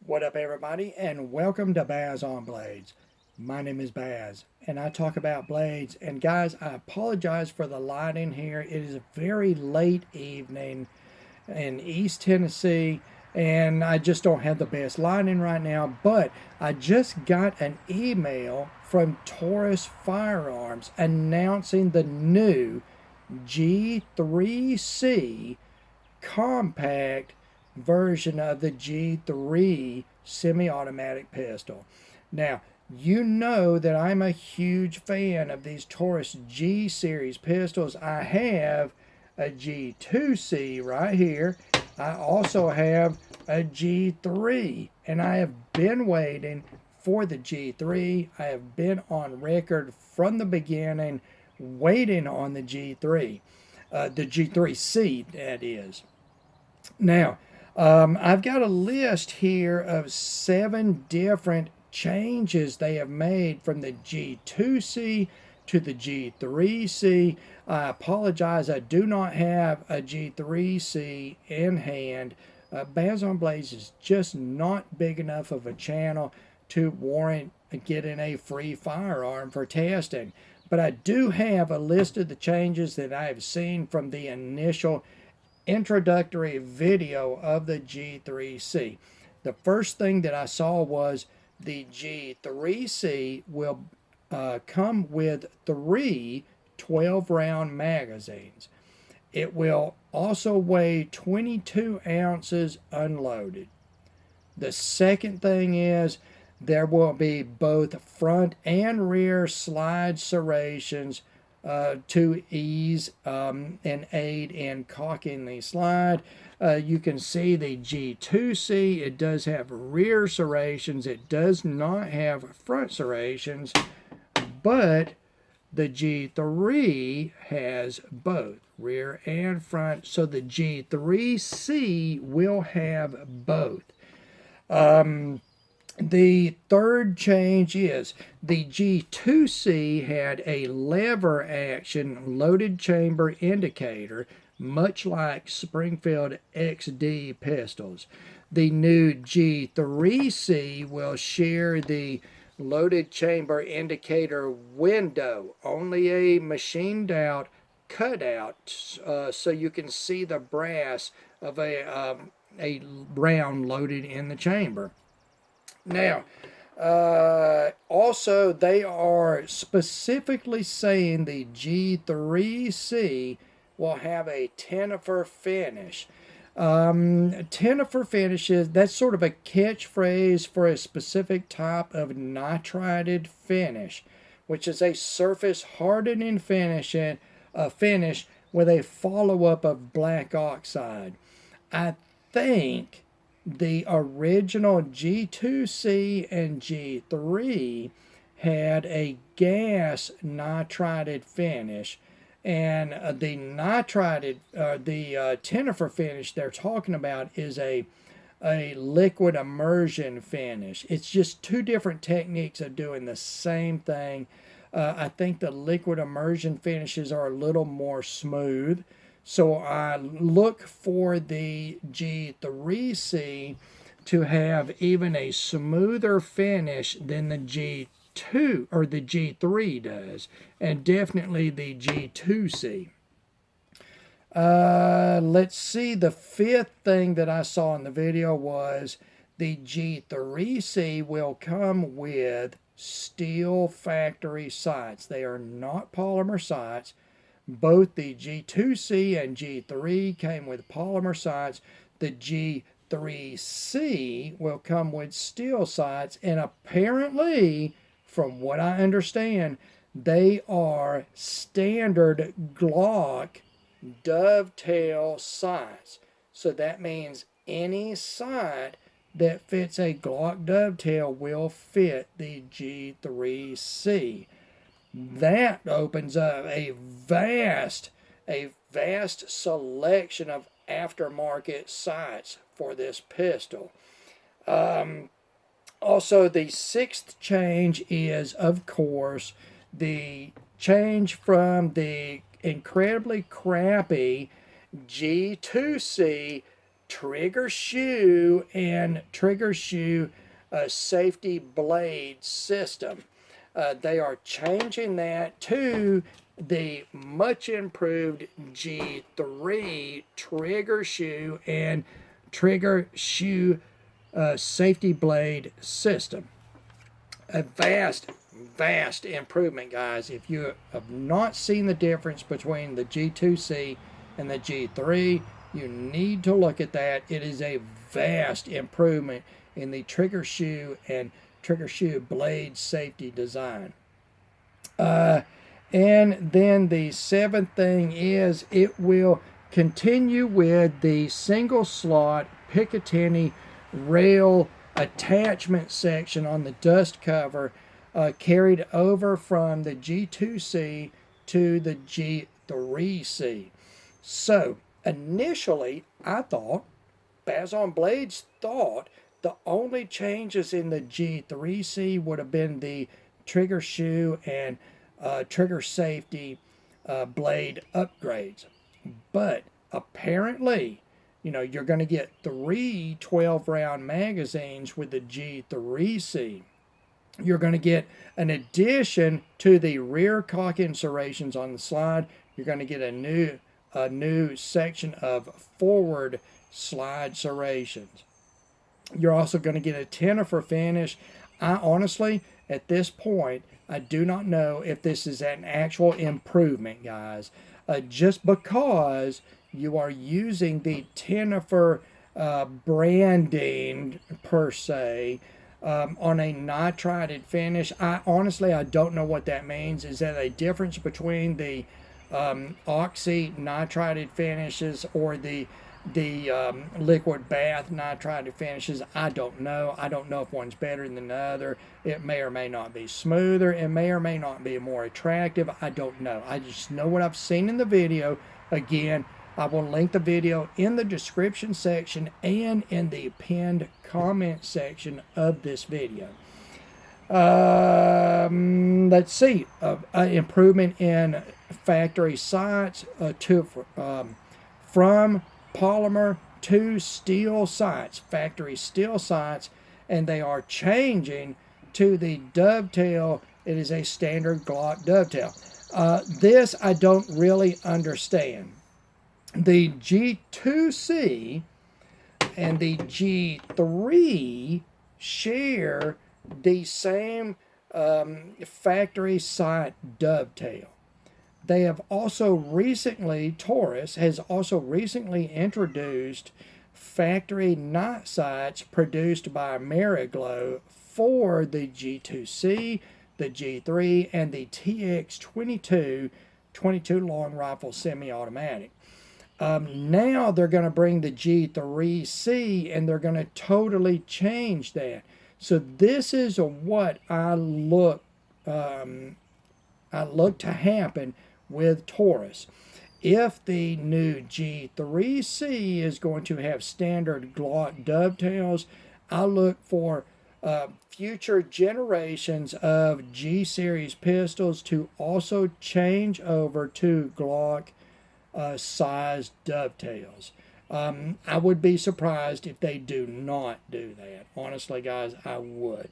What up, everybody, and welcome to Baz on Blades. My name is Baz, and I talk about blades. And guys, I apologize for the lighting here. It is a very late evening in East Tennessee, and I just don't have the best lighting right now. But I just got an email from Taurus Firearms announcing the new G3c compact version of the G3 semi-automatic pistol. Now, you know that I'm a huge fan of these Taurus G series pistols. I have a G2C right here. I also have a G3, and I have been waiting for the G3. I have been on record from the beginning waiting on the G3, the G3C, that is. Now, I've got a list here of 7 different changes they have made from the G2C to the G3C. I apologize, I do not have a G3C in hand. Baz on Blades is just not big enough of a channel to warrant getting a free firearm for testing. But I do have a list of the changes that I have seen from the initial introductory video of the G3C. The first thing that I saw was the G3C will come with 3 12-round magazines. It will also weigh 22 ounces unloaded. The second thing is there will be both front and rear slide serrations to ease and aid in cocking the slide. You can see the G2C, it does have rear serrations. It does not have front serrations, but the G3 has both rear and front, so the G3C will have both. The third change is the G2C had a lever action loaded chamber indicator, much like Springfield XD pistols. The new G3C will share the loaded chamber indicator window, only a machined out cutout, so you can see the brass of a round loaded in the chamber. Now, also they are specifically saying the G3C will have a tenifer finish. Tenifer finishes, that's sort of a catchphrase for a specific type of nitrided finish, which is a surface hardening finish with a follow-up of black oxide. I think the original G2C and G3 had a gas nitrided finish, and the tenifer finish they're talking about is a liquid immersion finish. It's just 2 different techniques of doing the same thing. I think the liquid immersion finishes are a little more smooth. So I look for the G3C to have even a smoother finish than the G2 or the G3 does, and definitely the G2C. Let's see, the 5th thing that I saw in the video was the G3C will come with steel factory sights. They are not polymer sights. Both the G2C and G3 came with polymer sights. The G3C will come with steel sights, and apparently, from what I understand, they are standard Glock dovetail sights. So that means any sight that fits a Glock dovetail will fit the G3C. That opens up a vast selection of aftermarket sights for this pistol. Also, the 6th change is, of course, the change from the incredibly crappy G2C trigger shoe and trigger shoe safety blade system. They are changing that to the much improved G3 trigger shoe and trigger shoe safety blade system. A vast improvement, guys. If you have not seen the difference between the G2C and the G3, you need to look at that. It is a vast improvement in the trigger shoe and trigger shoe blade safety design. And then the seventh thing is it will continue with the single slot Picatinny rail attachment section on the dust cover carried over from the G2C to the G3C. So initially I thought, Baz on Blades thought, the only changes in the G3C would have been the trigger shoe and trigger safety blade upgrades. But apparently, you know, you're going to get 3 12-round magazines with the G3C. You're going to get an addition to the rear cock insertions on the slide. You're going to get a new section of forward slide serrations. You're also going to get a tenifer finish. I honestly, at this point, I do not know if this is an actual improvement, guys. Just because you are using the tenifer branding, per se, on a nitrided finish, I don't know what that means. Is that a difference between the oxy nitrided finishes or the liquid bath nitrided finishes? I don't know. I don't know if one's better than the other. It may or may not be smoother. It may or may not be more attractive. I don't know. I just know what I've seen in the video. Again, I will link the video in the description section and in the pinned comment section of this video. Let's see. Improvement in factory sights from polymer to steel sights, factory steel sights, and they are changing to the dovetail. It is a standard Glock dovetail. This I don't really understand. The G2C and the G3 share the same factory sight dovetail. They have also recently, Taurus has also recently introduced factory night sights produced by Mariglow for the G2C, the G3, and the TX22 22 long rifle semi-automatic. Now they're going to bring the G3C and they're going to totally change that. So this is what I look to happen with Taurus. If the new G3C is going to have standard Glock dovetails, I look for future generations of G-series pistols to also change over to Glock sized dovetails. I would be surprised if they do not do that. Honestly, guys, I would.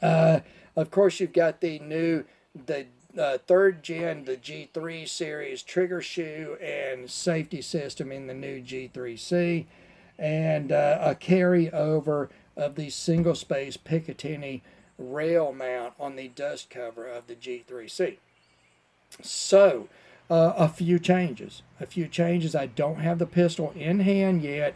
Of course, you've got the third gen, the G3 series trigger shoe and safety system in the new G3C, and a carryover of the single space Picatinny rail mount on the dust cover of the G3C. So, a few changes. I don't have the pistol in hand yet.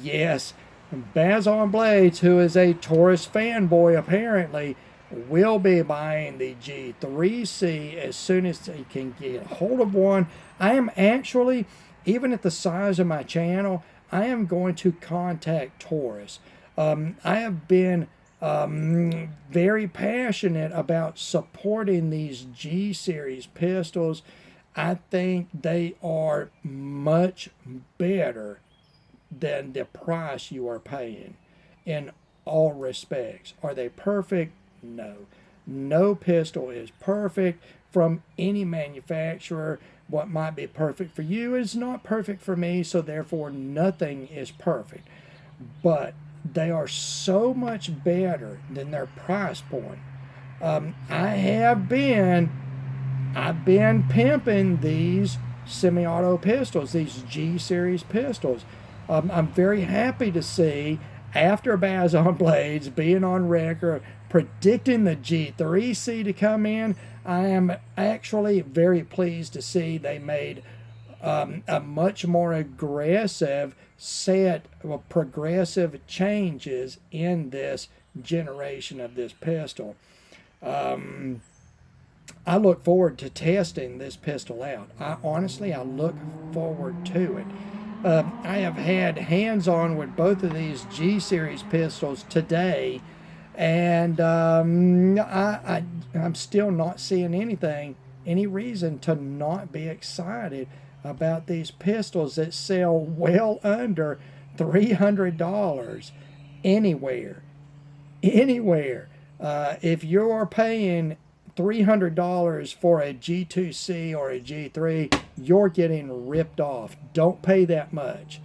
Yes, Baz on Blades, who is a Taurus fanboy apparently, will be buying the G3C as soon as he can get a hold of one. I am actually, even at the size of my channel, I am going to contact Taurus. I have been very passionate about supporting these G-series pistols. I think they are much better than the price you are paying in all respects. Are they perfect? No. No pistol is perfect. from any manufacturer. What might be perfect for you is not perfect for me, so therefore nothing is perfect. But they are so much better than their price point. I've been pimping these semi-auto pistols, these G series pistols. I'm very happy to see, after Baz on Blades being on record predicting the G3c to come in, I am actually very pleased to see they made a much more aggressive set of progressive changes in this generation of this pistol. I look forward to testing this pistol out. I look forward to it. I have had hands-on with both of these G-Series pistols today, and I'm still not seeing any reason to not be excited about these pistols that sell well under $300 anywhere. If you're paying $300 for a G2C or a G3, you're getting ripped off. Don't pay that much.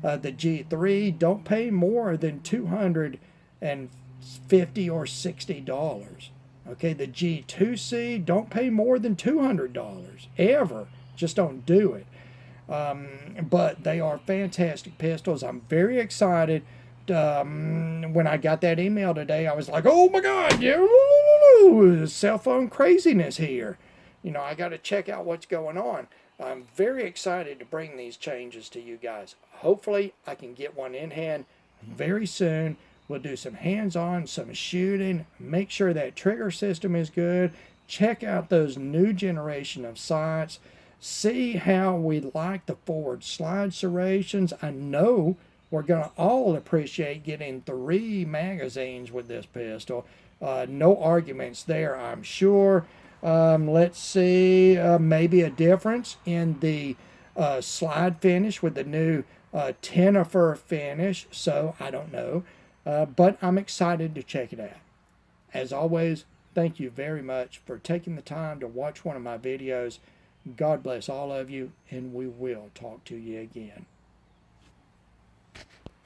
The G3, don't pay more than $250 or $60. Okay, the G2C, don't pay more than $200 ever. Just don't do it. But they are fantastic pistols. I'm very excited. When I got that email today, I was like, oh my God, yeah, cell phone craziness here. You know, I got to check out what's going on. I'm very excited to bring these changes to you guys. Hopefully, I can get one in hand very soon. We'll do some hands-on, some shooting, make sure that trigger system is good, check out those new generation of sights, see how we like the forward slide serrations. I know we're going to all appreciate getting 3 magazines with this pistol. No arguments there, I'm sure. Let's see, maybe a difference in the slide finish with the new Tenifer finish. So I don't know, but I'm excited to check it out. As always, thank you very much for taking the time to watch one of my videos. God bless all of you, and we will talk to you again.